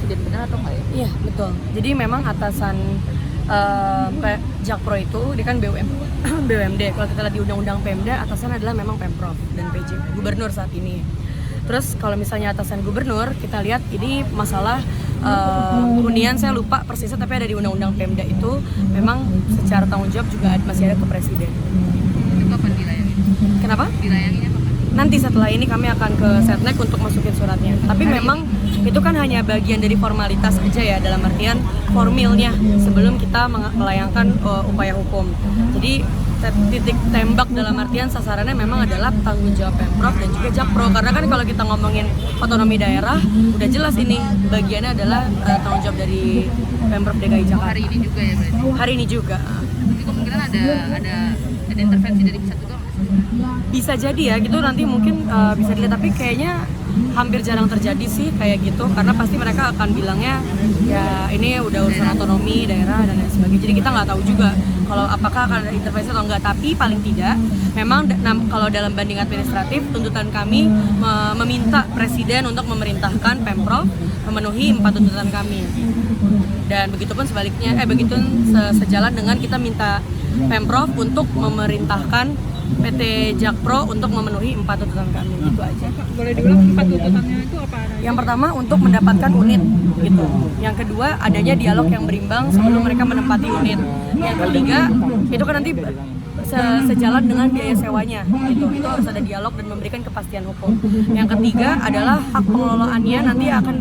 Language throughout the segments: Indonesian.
presiden benar atau enggak ya? Iya betul. Jadi memang atasan kayak Jakpro itu dia kan BUMD. Kalau kita lihat di undang-undang Pemda, atasan adalah memang Pemprov dan PJ Gubernur saat ini. Terus kalau misalnya atasan gubernur, kita lihat ini masalah hunian, saya lupa persisnya, tapi ada di undang-undang Pemda itu memang secara tanggung jawab juga masih ada ke presiden. Itu kapan dilayangin? Kenapa? Dilayanginnya kapan? Nanti setelah ini kami akan ke Setnek untuk masukin suratnya. Tapi memang itu kan hanya bagian dari formalitas aja ya, dalam artian formilnya sebelum kita melayangkan upaya hukum. Jadi titik tembak dalam artian sasarannya memang adalah tanggung jawab Pemprov dan juga Jakpro. Karena kan kalau kita ngomongin otonomi daerah, udah jelas ini bagiannya adalah tanggung jawab dari Pemprov DKI Jakarta. Hari ini juga ya berarti? Hari ini juga. Tapi kemungkinan ada intervensi dari pusat juga nggak sih? Bisa jadi ya, gitu nanti mungkin bisa dilihat, tapi kayaknya hampir jarang terjadi sih kayak gitu, karena pasti mereka akan bilangnya ya ini udah urusan otonomi daerah dan lain sebagainya. Jadi kita nggak tahu juga kalau apakah akan ada intervensi atau enggak, tapi paling tidak memang kalau dalam banding administratif tuntutan kami meminta presiden untuk memerintahkan Pemprov memenuhi 4 tuntutan kami. Dan begitupun sebaliknya, begitu sejalan dengan kita minta Pemprov untuk memerintahkan PT Jakpro untuk memenuhi 4 tuntutan kami. Itu aja. Boleh diulang 4 tuntutannya itu apa? Yang pertama untuk mendapatkan unit gitu. Yang kedua adanya dialog yang berimbang sebelum mereka menempati unit. Yang ketiga itu kan nanti sejalan dengan biaya sewanya gitu. Itu harus ada dialog dan memberikan kepastian hukum. Yang ketiga adalah hak pengelolaannya nanti akan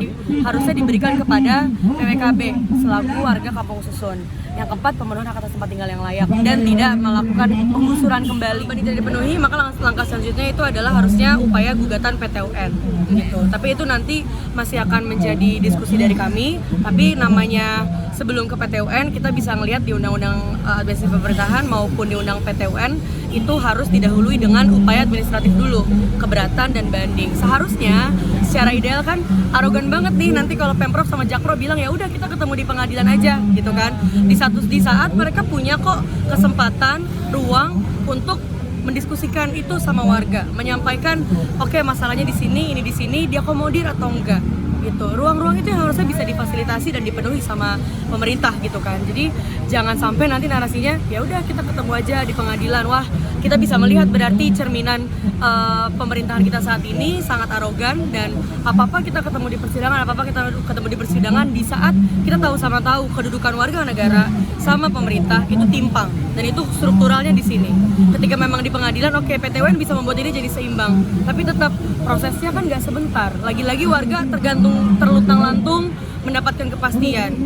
harusnya diberikan kepada PWKB selaku warga Kampung Susun. Yang keempat, pemenuhan hak atas tempat tinggal yang layak dan tidak melakukan penggusuran kembali. Jika tidak dipenuhi, maka langkah selanjutnya itu adalah harusnya upaya gugatan PT UN gitu. Tapi itu nanti masih akan menjadi diskusi dari kami. Tapi namanya sebelum ke PT UN, kita bisa ngelihat di Undang-Undang Administrasi Pemerintahan maupun di Undang PT UN itu harus didahului dengan upaya administratif dulu, keberatan dan banding. Seharusnya secara ideal kan arogan banget nih nanti kalau Pemprov sama Jakpro bilang ya udah kita ketemu di pengadilan aja gitu kan. Di saat mereka punya kok kesempatan, ruang untuk mendiskusikan itu sama warga, menyampaikan oke, masalahnya di sini, ini di sini, diakomodir atau enggak gitu. Ruang-ruang itu yang harusnya bisa difasilitasi dan dipenuhi sama pemerintah gitu kan. Jadi jangan sampai nanti narasinya ya udah kita ketemu aja di pengadilan. Wah, kita bisa melihat berarti cerminan pemerintahan kita saat ini sangat arogan, dan apa-apa kita ketemu di persidangan, apa-apa kita ketemu di persidangan di saat kita sama tahu kedudukan warga negara sama pemerintah itu timpang, dan itu strukturalnya di sini. Ketika memang di pengadilan oke, PT UN bisa membuat ini jadi seimbang, tapi tetap prosesnya kan nggak sebentar. Lagi-lagi warga terlutang-lantung mendapatkan kepastian.